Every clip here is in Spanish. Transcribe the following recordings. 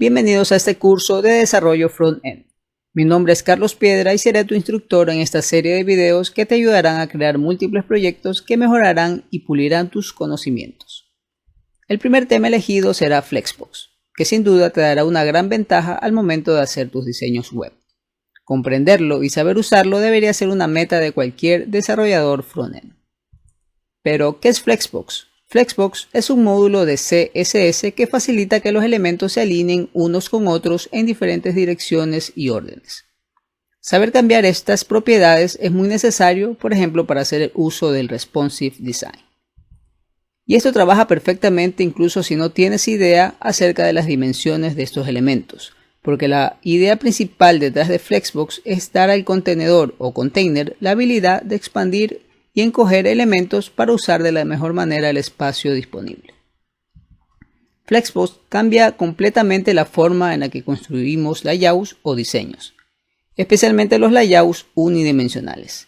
Bienvenidos a este curso de desarrollo front-end. Mi nombre es Carlos Piedra y seré tu instructor en esta serie de videos que te ayudarán a crear múltiples proyectos que mejorarán y pulirán tus conocimientos. El primer tema elegido será Flexbox, que sin duda te dará una gran ventaja al momento de hacer tus diseños web. Comprenderlo y saber usarlo debería ser una meta de cualquier desarrollador front-end. Pero, ¿qué es Flexbox? Flexbox es un módulo de CSS que facilita que los elementos se alineen unos con otros en diferentes direcciones y órdenes. Saber cambiar estas propiedades es muy necesario, por ejemplo, para hacer uso del Responsive Design. Y esto trabaja perfectamente incluso si no tienes idea acerca de las dimensiones de estos elementos, porque la idea principal detrás de Flexbox es dar al contenedor o container la habilidad de expandir y encoger elementos para usar de la mejor manera el espacio disponible. Flexbox cambia completamente la forma en la que construimos layouts o diseños, especialmente los layouts unidimensionales.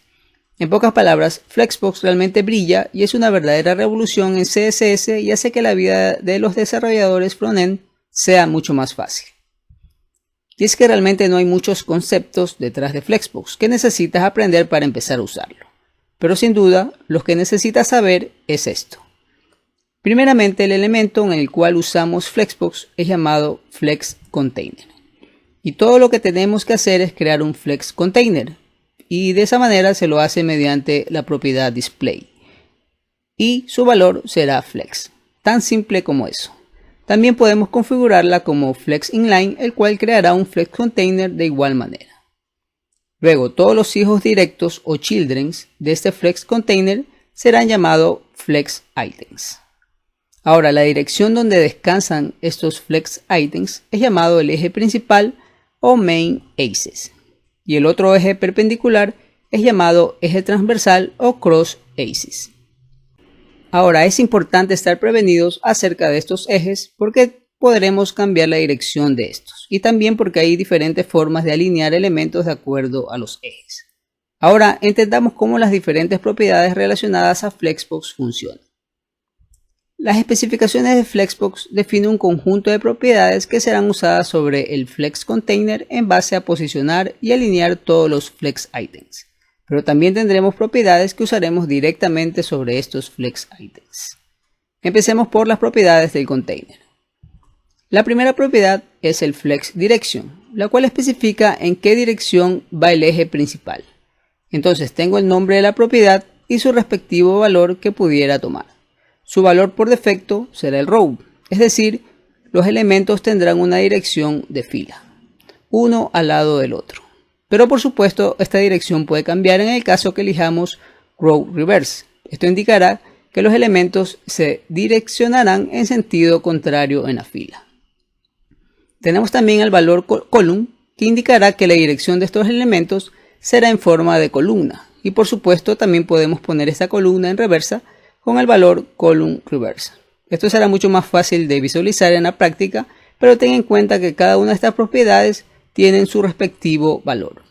En pocas palabras, Flexbox realmente brilla y es una verdadera revolución en CSS y hace que la vida de los desarrolladores frontend sea mucho más fácil. Y es que realmente no hay muchos conceptos detrás de Flexbox que necesitas aprender para empezar a usarlo. Pero sin duda, lo que necesitas saber es esto. Primeramente, el elemento en el cual usamos Flexbox es llamado Flex Container. Y todo lo que tenemos que hacer es crear un Flex Container. Y de esa manera se lo hace mediante la propiedad Display. Y su valor será Flex. Tan simple como eso. También podemos configurarla como Flex Inline, el cual creará un Flex Container de igual manera. Luego, todos los hijos directos o childrens de este Flex Container serán llamados Flex Items. Ahora, la dirección donde descansan estos Flex Items es llamado el eje principal o Main Axis. Y el otro eje perpendicular es llamado eje transversal o Cross Axis. Ahora, es importante estar prevenidos acerca de estos ejes porque podremos cambiar la dirección de estos y también porque hay diferentes formas de alinear elementos de acuerdo a los ejes. Ahora entendamos cómo las diferentes propiedades relacionadas a Flexbox funcionan. Las especificaciones de Flexbox definen un conjunto de propiedades que serán usadas sobre el Flex Container en base a posicionar y alinear todos los Flex Items, pero también tendremos propiedades que usaremos directamente sobre estos Flex Items. Empecemos por las propiedades del container. La primera propiedad es el Flex Direction, la cual especifica en qué dirección va el eje principal. Entonces tengo el nombre de la propiedad y su respectivo valor que pudiera tomar. Su valor por defecto será el row, es decir, los elementos tendrán una dirección de fila, uno al lado del otro. Pero por supuesto, esta dirección puede cambiar en el caso que elijamos row reverse. Esto indicará que los elementos se direccionarán en sentido contrario en la fila. Tenemos también el valor column, que indicará que la dirección de estos elementos será en forma de columna. Y por supuesto también podemos poner esta columna en reversa con el valor column reverse. Esto será mucho más fácil de visualizar en la práctica, pero ten en cuenta que cada una de estas propiedades tienen su respectivo valor.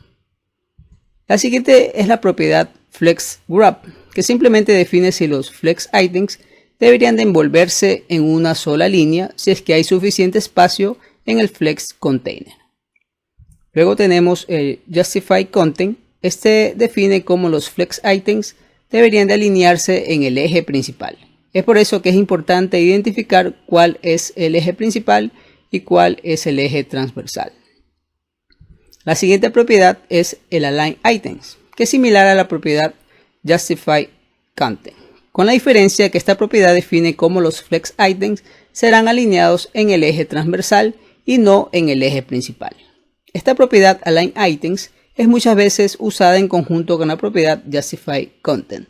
La siguiente es la propiedad Flex Grab, que simplemente define si los Flex Items deberían de envolverse en una sola línea si es que hay suficiente espacio en el Flex Container. Luego tenemos el Justify Content. Este define cómo los Flex Items deberían de alinearse en el eje principal. Es por eso que es importante identificar cuál es el eje principal y cuál es el eje transversal. La siguiente propiedad es el Align Items, que es similar a la propiedad Justify Content, con la diferencia que esta propiedad define cómo los Flex Items serán alineados en el eje transversal y no en el eje principal. Esta propiedad Align Items es muchas veces usada en conjunto con la propiedad Justify Content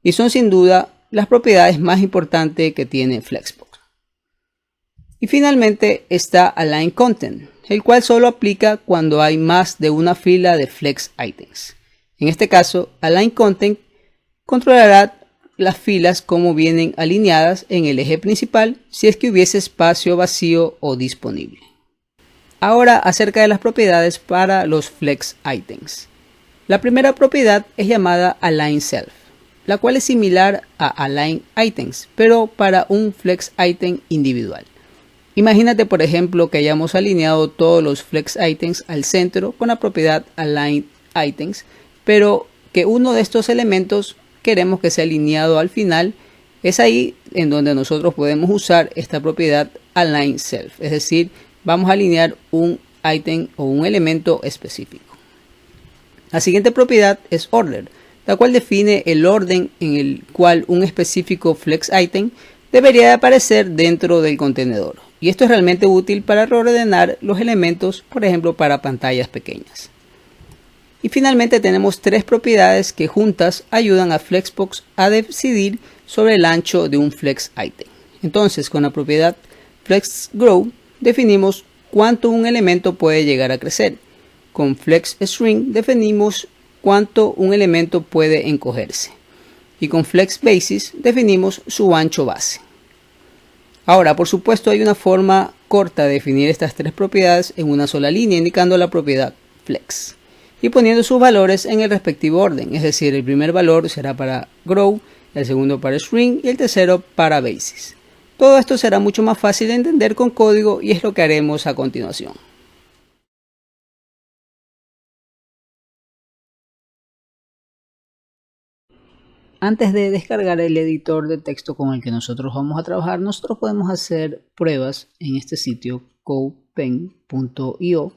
y son sin duda las propiedades más importantes que tiene Flexbox. Y finalmente está Align Content, el cual solo aplica cuando hay más de una fila de Flex Items. En este caso, Align Content controlará las filas como vienen alineadas en el eje principal si es que hubiese espacio vacío o disponible. Ahora acerca de las propiedades para los Flex Items. La primera propiedad es llamada Align Self, la cual es similar a Align Items, pero para un Flex Item individual. Imagínate, por ejemplo, que hayamos alineado todos los flex items al centro con la propiedad align items, pero que uno de estos elementos queremos que sea alineado al final. Es ahí en donde nosotros podemos usar esta propiedad align self, es decir, vamos a alinear un ítem o un elemento específico. La siguiente propiedad es order, la cual define el orden en el cual un específico flex item debería de aparecer dentro del contenedor. Y esto es realmente útil para reordenar los elementos, por ejemplo, para pantallas pequeñas. Y finalmente tenemos tres propiedades que juntas ayudan a Flexbox a decidir sobre el ancho de un flex item. Entonces, con la propiedad FlexGrow definimos cuánto un elemento puede llegar a crecer. Con FlexShrink definimos cuánto un elemento puede encogerse. Y con FlexBasis definimos su ancho base. Ahora, por supuesto, hay una forma corta de definir estas tres propiedades en una sola línea, indicando la propiedad flex y poniendo sus valores en el respectivo orden, es decir, el primer valor será para grow, el segundo para shrink y el tercero para basis. Todo esto será mucho más fácil de entender con código y es lo que haremos a continuación. Antes de descargar el editor de texto con el que nosotros vamos a trabajar, nosotros podemos hacer pruebas en este sitio codepen.io,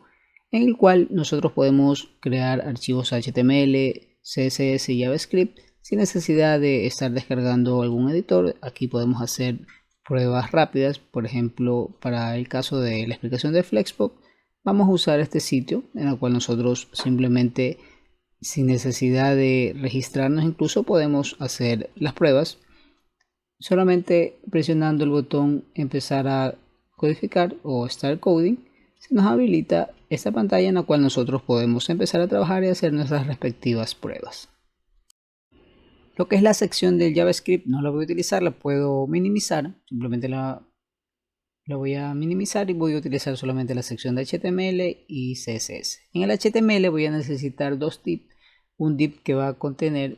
en el cual nosotros podemos crear archivos HTML, CSS y JavaScript sin necesidad de estar descargando algún editor. Aquí podemos hacer pruebas rápidas, por ejemplo, para el caso de la explicación de Flexbox, vamos a usar este sitio en el cual nosotros simplemente, sin necesidad de registrarnos, incluso podemos hacer las pruebas solamente presionando el botón empezar a codificar o start coding. Se nos habilita esta pantalla en la cual nosotros podemos empezar a trabajar y hacer nuestras respectivas pruebas. Lo que es la sección del JavaScript no la voy a utilizar, la puedo minimizar, simplemente la voy a minimizar y voy a utilizar solamente la sección de HTML y CSS. En el HTML voy a necesitar dos divs, un div que va a contener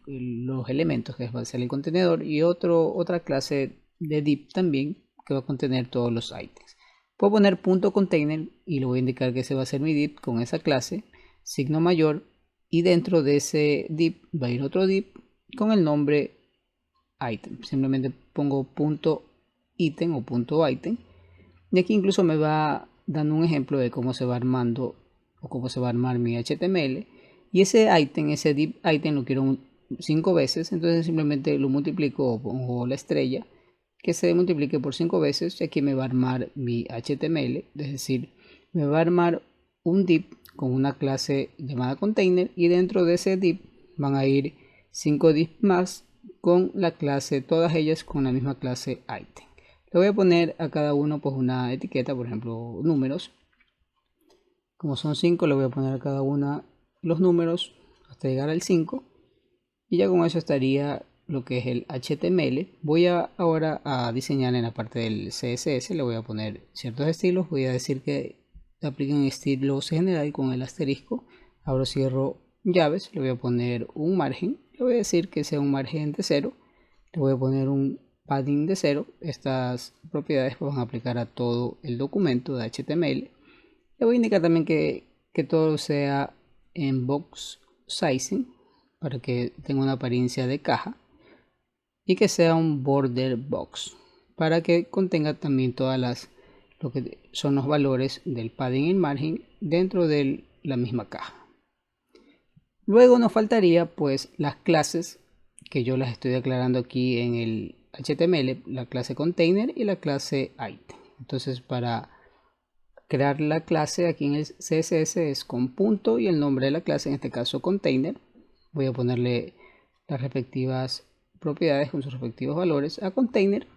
los elementos que va a ser el contenedor y otra clase de div también que va a contener todos los items. Puedo poner punto container y le voy a indicar que ese va a ser mi div con esa clase, signo mayor, y dentro de ese div va a ir otro div con el nombre item. Simplemente pongo punto item o punto item y aquí incluso me va dando un ejemplo de cómo se va armando o cómo se va a armar mi HTML. Y ese item, ese div item lo quiero 5 veces, entonces simplemente lo multiplico o pongo la estrella que se multiplique por 5 veces y aquí me va a armar mi HTML, es decir, me va a armar un div con una clase llamada container y dentro de ese div van a ir 5 divs más con la clase, todas ellas con la misma clase item. Le voy a poner a cada uno pues una etiqueta, por ejemplo números. Como son 5, le voy a poner a cada una los números hasta llegar al 5 y ya con eso estaría lo que es el HTML. Voy ahora a diseñar en la parte del CSS, le voy a poner ciertos estilos, voy a decir que apliquen estilos general con el asterisco, abro cierro llaves, le voy a poner un margen, le voy a decir que sea un margen de 0, le voy a poner un padding de 0, estas propiedades van a aplicar a todo el documento de HTML. Le voy a indicar también que todo sea en box sizing para que tenga una apariencia de caja y que sea un border box para que contenga también todas lo que son los valores del padding y margen dentro de la misma caja. Luego nos faltaría pues las clases que yo las estoy declarando aquí en el HTML, la clase container y la clase item. Entonces para crear la clase aquí en el CSS es con punto y el nombre de la clase, en este caso container. Voy a ponerle las respectivas propiedades con sus respectivos valores a container.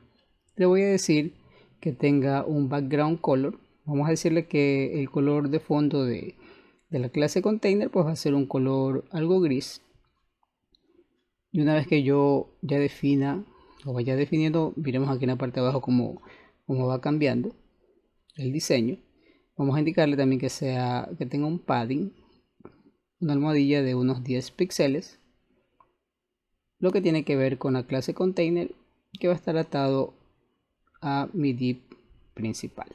Le voy a decir que tenga un background color. Vamos a decirle que el color de fondo de la clase container pues va a ser un color algo gris. Y una vez que yo ya defina o vaya definiendo, miremos aquí en la parte de abajo cómo va cambiando el diseño. Vamos a indicarle también que tenga un padding, una almohadilla de unos 10 píxeles, lo que tiene que ver con la clase container que va a estar atado a mi div principal.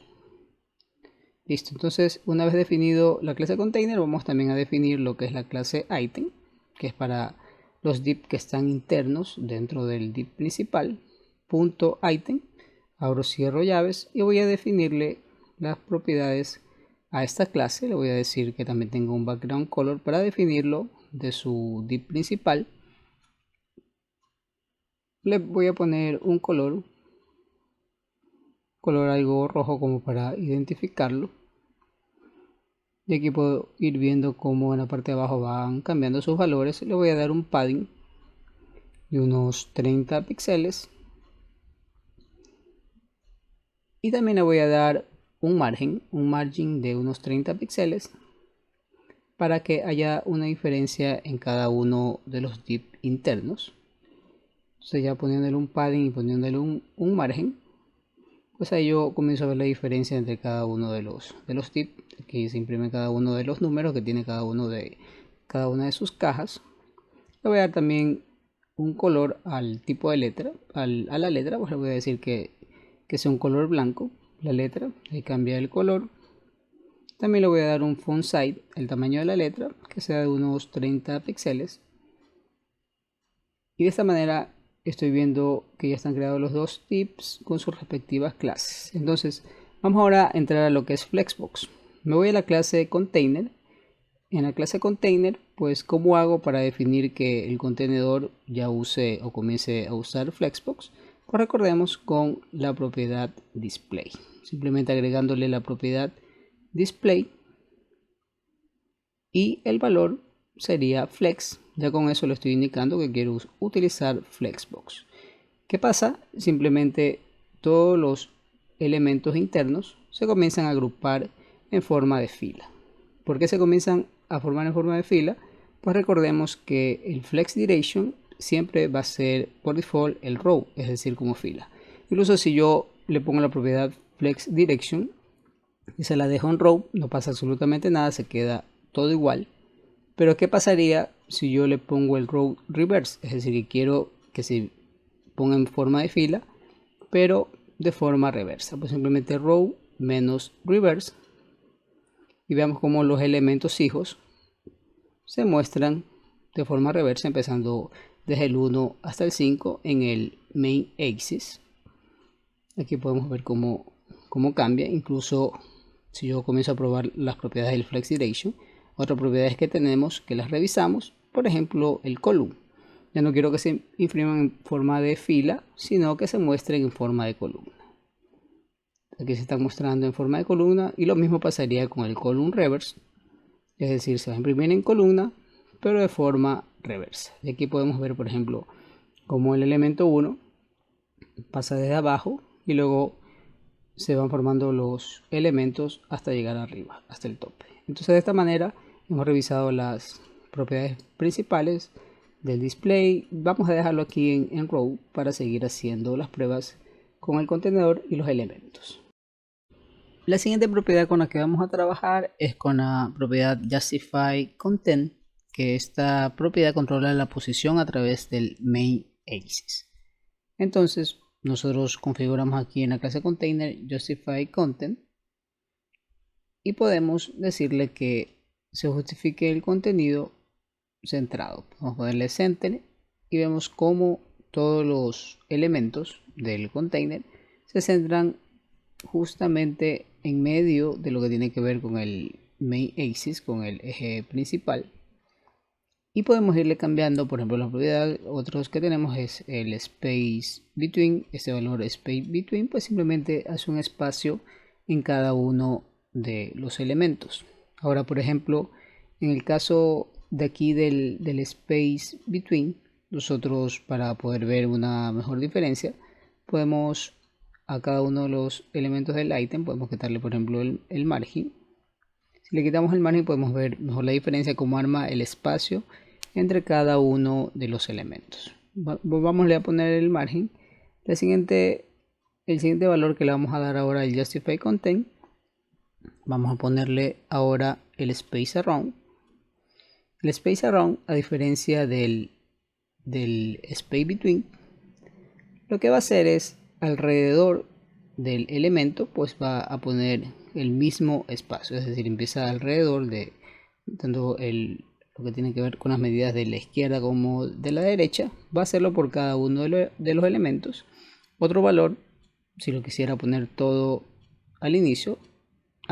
Listo, entonces una vez definido la clase container, vamos también a definir lo que es la clase item, que es para los div que están internos dentro del div principal. Punto item, abro, cierro llaves y voy a definirle las propiedades a esta clase. Le voy a decir que también tengo un background color para definirlo de su div principal. Le voy a poner un color algo rojo como para identificarlo. Y aquí puedo ir viendo cómo en la parte de abajo van cambiando sus valores. Le voy a dar un padding de unos 30 píxeles. Y también le voy a dar un margen de unos 30 píxeles para que haya una diferencia en cada uno de los div internos. Entonces ya poniéndole un padding y poniéndole un margen, pues ahí yo comienzo a ver la diferencia entre cada uno de los div. Aquí se imprime cada uno de los números que tiene cada una de sus cajas. Le voy a dar también un color al tipo de letra, a la letra, pues le voy a decir que sea un color blanco, la letra, ahí cambia el color. También le voy a dar un font size, el tamaño de la letra, que sea de unos 30 píxeles. Y de esta manera estoy viendo que ya están creados los dos divs con sus respectivas clases. Entonces vamos ahora a entrar a lo que es Flexbox. Me voy a la clase container. En la clase container, pues ¿cómo hago para definir que el contenedor ya use o comience a usar Flexbox? Pues recordemos con la propiedad display. Simplemente agregándole la propiedad display y el valor sería flex. Ya con eso le estoy indicando que quiero utilizar Flexbox. ¿Qué pasa? Simplemente todos los elementos internos se comienzan a agrupar en forma de fila. ¿Por qué se comienzan a formar en forma de fila? Pues recordemos que el flex direction siempre va a ser por default el row, es decir, como fila. Incluso si yo le pongo la propiedad flex direction y se la dejo en row, no pasa absolutamente nada, se queda todo igual. Pero ¿qué pasaría si yo le pongo el row reverse? Es decir, que quiero que se ponga en forma de fila, pero de forma reversa. Pues simplemente row menos reverse. Y veamos cómo los elementos hijos se muestran de forma reversa, empezando desde el 1 hasta el 5 en el main axis. Aquí podemos ver cómo cambia. Incluso si yo comienzo a probar las propiedades del flex direction, otras propiedades que tenemos que las revisamos, por ejemplo el column. Ya no quiero que se impriman en forma de fila, sino que se muestren en forma de columna. Aquí se está mostrando en forma de columna y lo mismo pasaría con el column reverse. Es decir, se va a imprimir en columna, pero de forma reversa. Y aquí podemos ver, por ejemplo, cómo el elemento 1 pasa desde abajo y luego se van formando los elementos hasta llegar arriba, hasta el tope. Entonces de esta manera hemos revisado las propiedades principales del display. Vamos a dejarlo aquí en row para seguir haciendo las pruebas con el contenedor y los elementos. La siguiente propiedad con la que vamos a trabajar es con la propiedad justify content, que esta propiedad controla la posición a través del main axis. Entonces nosotros configuramos aquí en la clase container justify content y podemos decirle que se justifique el contenido centrado. Vamos a ponerle center y vemos cómo todos los elementos del container se centran justamente en medio de lo que tiene que ver con el main axis, con el eje principal. Y podemos irle cambiando, por ejemplo, la propiedad. Otros que tenemos es el space between. Este valor space between pues simplemente hace un espacio en cada uno de los elementos. Ahora, por ejemplo, en el caso de aquí del space between, nosotros para poder ver una mejor diferencia podemos a cada uno de los elementos del ítem podemos quitarle, por ejemplo, el margen. Si le quitamos el margen podemos ver mejor la diferencia, cómo arma el espacio entre cada uno de los elementos. Vamos a poner el margen. El siguiente valor que le vamos a dar ahora al justify content, vamos a ponerle ahora el space around. El space around, a diferencia del space between, lo que va a hacer es alrededor del elemento pues va a poner el mismo espacio, es decir, empieza alrededor de tanto lo que tiene que ver con las medidas de la izquierda como de la derecha, va a hacerlo por cada uno de los elementos. Otro valor, si lo quisiera poner todo al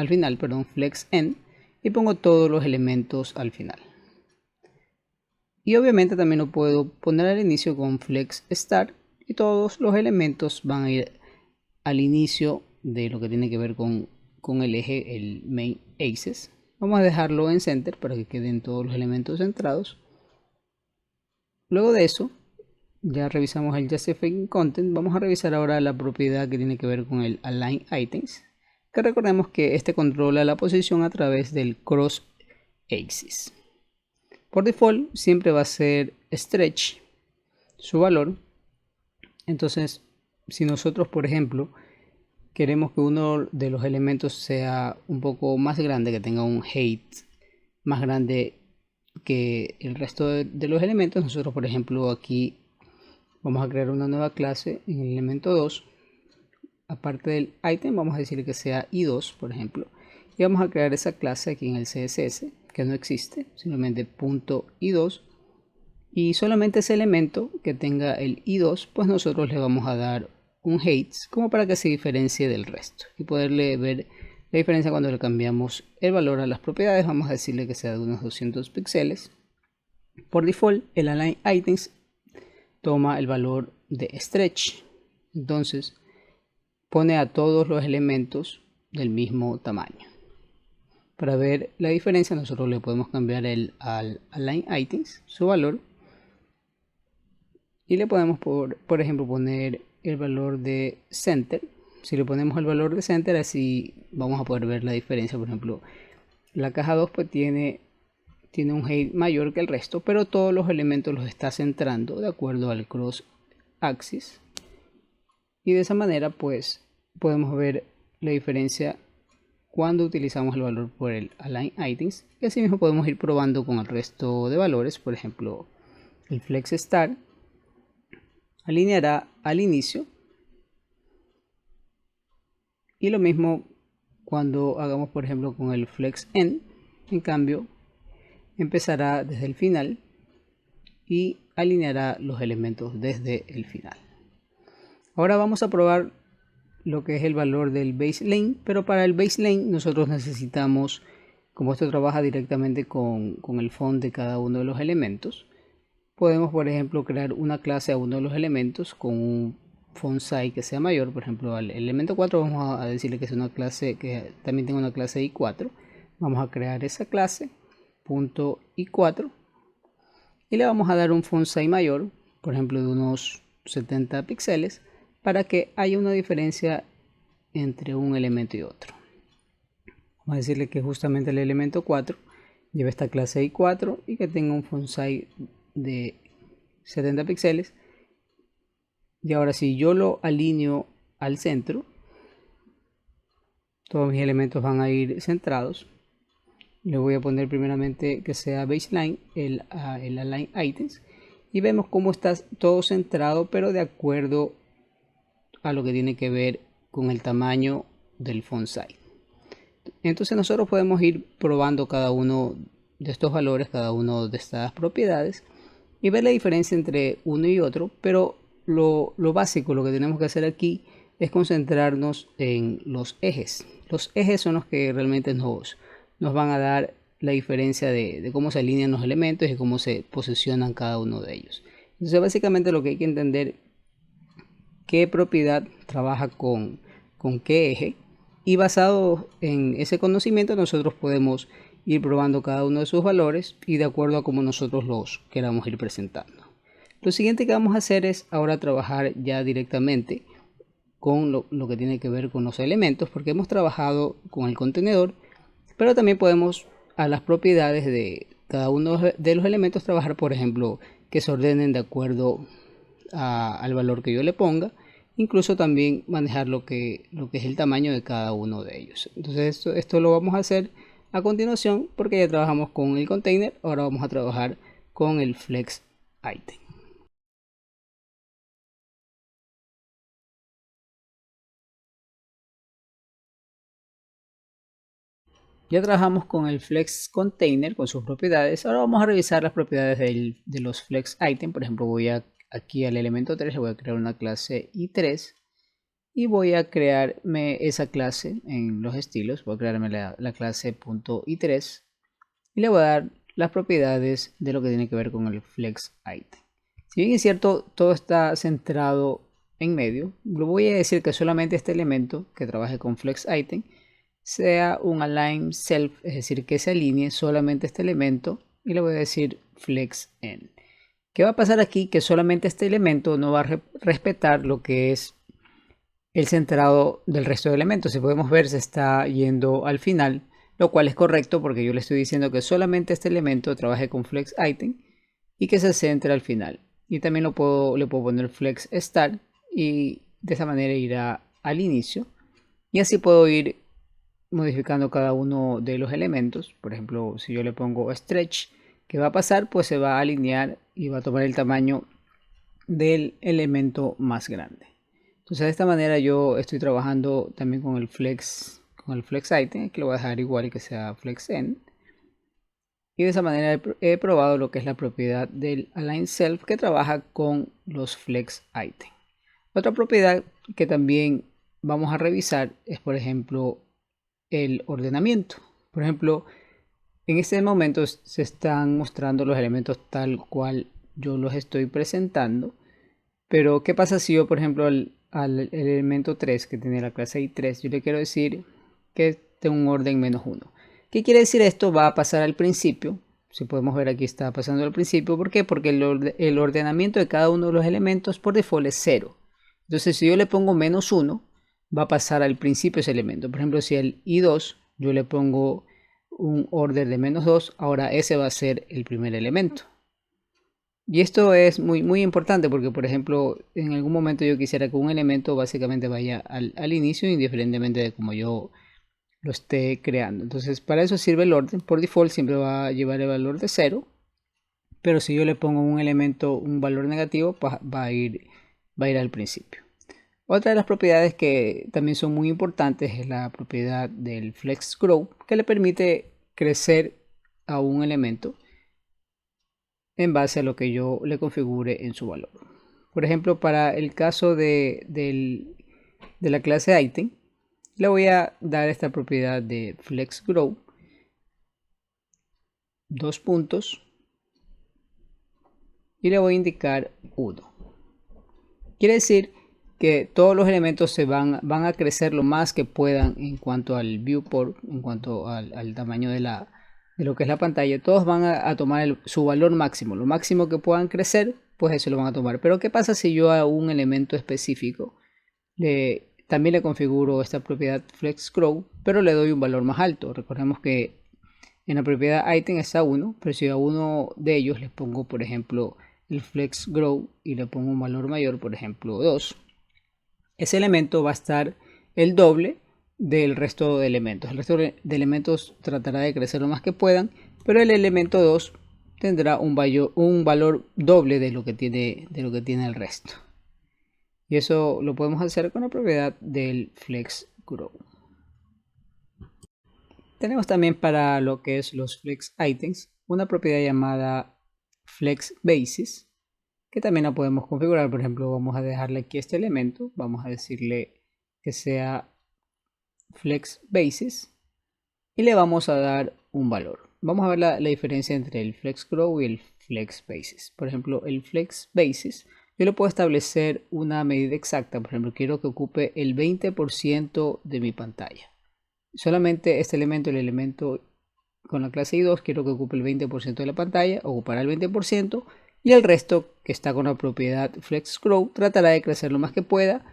final, perdón, flex end, y pongo todos los elementos al final. Y obviamente también lo puedo poner al inicio con flex start y todos los elementos van a ir al inicio de lo que tiene que ver con el eje, el main axis. Vamos a dejarlo en center para que queden todos los elementos centrados. Luego de eso, ya revisamos el justifying content. Vamos a revisar ahora la propiedad que tiene que ver con el align items, que recordemos que este controla la posición a través del cross axis. Por default siempre va a ser stretch su valor. Entonces, si nosotros, por ejemplo, queremos que uno de los elementos sea un poco más grande, que tenga un height más grande que el resto de los elementos, nosotros, por ejemplo, aquí vamos a crear una nueva clase en el elemento 2. Aparte del item, vamos a decir que sea i2, por ejemplo, y vamos a crear esa clase aquí en el CSS, que no existe, simplemente .i2, y solamente ese elemento que tenga el i2, pues nosotros le vamos a dar un height como para que se diferencie del resto y poderle ver la diferencia cuando le cambiamos el valor a las propiedades. Vamos a decirle que sea de unos 200 píxeles. Por default, el align items toma el valor de stretch, entonces pone a todos los elementos del mismo tamaño. Para ver la diferencia, nosotros le podemos cambiar al align items su valor y le podemos por ejemplo poner el valor de center. Si le ponemos el valor de center, así vamos a poder ver la diferencia. Por ejemplo, la caja 2 pues tiene un height mayor que el resto, pero todos los elementos los está centrando de acuerdo al cross axis, y de esa manera pues podemos ver la diferencia cuando utilizamos el valor por el align items, y así mismo podemos ir probando con el resto de valores. Por ejemplo, el flex start alineará al inicio, y lo mismo cuando hagamos por ejemplo con el flex end, en cambio empezará desde el final y alineará los elementos desde el final. Ahora vamos a probar lo que es el valor del baseline, pero para el baseline nosotros necesitamos, como esto trabaja directamente con el font de cada uno de los elementos, podemos por ejemplo crear una clase a uno de los elementos con un font size que sea mayor. Por ejemplo, al elemento 4 vamos a decirle que es una clase que también tenga una clase i4. Vamos a crear esa clase .i4 y le vamos a dar un font size mayor, por ejemplo de unos 70 píxeles, para que haya una diferencia entre un elemento y otro. Vamos a decirle que justamente el elemento 4 lleva esta clase i4 y que tenga un font size de 70 píxeles. Y ahora si yo lo alineo al centro, todos mis elementos van a ir centrados. Le voy a poner primeramente que sea baseline, el align items, y vemos cómo está todo centrado, pero de acuerdo a lo que tiene que ver con el tamaño del font size. Entonces nosotros podemos ir probando cada uno de estos valores, cada uno de estas propiedades, y ver la diferencia entre uno y otro. Pero lo básico, lo que tenemos que hacer aquí es concentrarnos en los ejes. Los ejes son los que realmente nos van a dar la diferencia de cómo se alinean los elementos y cómo se posicionan cada uno de ellos. Entonces básicamente lo que hay que entender, qué propiedad trabaja con qué eje, y basado en ese conocimiento nosotros podemos ir probando cada uno de sus valores y de acuerdo a cómo nosotros los queramos ir presentando. Lo siguiente que vamos a hacer es ahora trabajar ya directamente con lo que tiene que ver con los elementos, porque hemos trabajado con el contenedor, pero también podemos a las propiedades de cada uno de los elementos trabajar, por ejemplo, que se ordenen de acuerdo al valor que yo le ponga, incluso también manejar lo que es el tamaño de cada uno de ellos. Entonces esto lo vamos a hacer a continuación, porque ya trabajamos con el container. Ahora vamos a trabajar con el flex item. Ya trabajamos con el Flex Container, con sus propiedades. Ahora vamos a revisar las propiedades de los Flex Item. Por ejemplo, voy aquí al elemento 3, le voy a crear una clase i3 y voy a crearme esa clase en los estilos. Voy a crearme la clase .i3 y le voy a dar las propiedades de lo que tiene que ver con el Flex Item. Si bien es cierto, todo está centrado en medio, lo voy a decir que solamente este elemento que trabaje con Flex Item sea un align self, es decir, que se alinee solamente este elemento, y le voy a decir flex end. ¿Qué va a pasar aquí? Que solamente este elemento no va a respetar lo que es el centrado del resto de elementos. Si podemos ver, se está yendo al final, lo cual es correcto porque yo le estoy diciendo que solamente este elemento trabaje con flex item y que se centre al final. Y también le puedo poner flex start y de esa manera irá al inicio, y así puedo ir modificando cada uno de los elementos. Por ejemplo, si yo le pongo stretch, ¿qué va a pasar? Pues se va a alinear y va a tomar el tamaño del elemento más grande. Entonces de esta manera yo estoy trabajando también con el flex item, que lo voy a dejar igual y que sea flex end. Y de esa manera he probado lo que es la propiedad del align self, que trabaja con los flex item. Otra propiedad que también vamos a revisar es, por ejemplo, el ordenamiento. Por ejemplo, en este momento se están mostrando los elementos tal cual yo los estoy presentando, pero ¿qué pasa si yo, por ejemplo, al elemento 3 que tiene la clase i3, yo le quiero decir que tengo un orden -1? ¿Qué quiere decir esto? Va a pasar al principio. Si podemos ver, aquí está pasando al principio. ¿Por qué? Porque el ordenamiento de cada uno de los elementos por default es 0. Entonces, si yo le pongo -1, va a pasar al principio ese elemento. Por ejemplo, si el i2 yo le pongo un order de -2, ahora ese va a ser el primer elemento. Y esto es muy importante porque, por ejemplo, en algún momento yo quisiera que un elemento básicamente vaya al inicio, indiferentemente de cómo yo lo esté creando. Entonces, para eso sirve el orden. Por default siempre va a llevar el valor de 0, pero si yo le pongo un elemento, un valor negativo, pues va a ir al principio. Otra de las propiedades que también son muy importantes es la propiedad del flex grow, que le permite crecer a un elemento en base a lo que yo le configure en su valor. Por ejemplo, para el caso de la clase item, le voy a dar esta propiedad de flex grow, dos puntos, y le voy a indicar 1. Quiere decir que todos los elementos se van a crecer lo más que puedan en cuanto al viewport, en cuanto al tamaño de lo que es la pantalla. Todos van a tomar su valor máximo, lo máximo que puedan crecer, pues eso lo van a tomar. Pero ¿qué pasa si yo a un elemento específico también le configuro esta propiedad flex grow, pero le doy un valor más alto? Recordemos que en la propiedad item está 1, pero si a uno de ellos les pongo, por ejemplo, el flex grow y le pongo un valor mayor, por ejemplo 2, ese elemento va a estar el doble del resto de elementos. El resto de elementos tratará de crecer lo más que puedan, pero el elemento 2 tendrá un valor doble de lo que tiene el resto. Y eso lo podemos hacer con la propiedad del flex grow. Tenemos también para lo que es los flex items una propiedad llamada flex basis, que también la podemos configurar. Por ejemplo, vamos a dejarle aquí este elemento, vamos a decirle que sea flex basis y le vamos a dar un valor. Vamos a ver la diferencia entre el flex grow y el flex basis. Por ejemplo, el flex basis yo le puedo establecer una medida exacta. Por ejemplo, quiero que ocupe el 20% de mi pantalla. Solamente este elemento, el elemento con la clase i2, quiero que ocupe el 20% de la pantalla, ocupará el 20%, y el resto, que está con la propiedad flex grow, tratará de crecer lo más que pueda,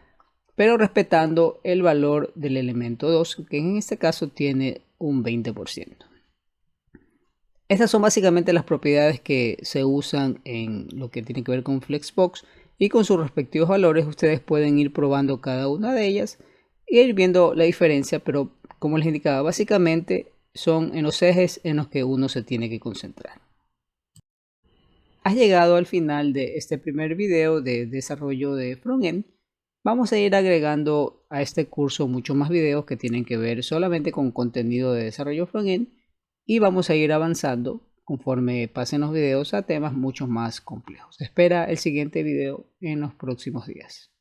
pero respetando el valor del elemento 2, que en este caso tiene un 20%. Estas son básicamente las propiedades que se usan en lo que tiene que ver con Flexbox, y con sus respectivos valores ustedes pueden ir probando cada una de ellas e ir viendo la diferencia, pero como les indicaba, básicamente son en los ejes en los que uno se tiene que concentrar. Has llegado al final de este primer video de desarrollo de frontend. Vamos a ir agregando a este curso muchos más videos que tienen que ver solamente con contenido de desarrollo frontend y vamos a ir avanzando conforme pasen los videos a temas mucho más complejos. Espera el siguiente video en los próximos días.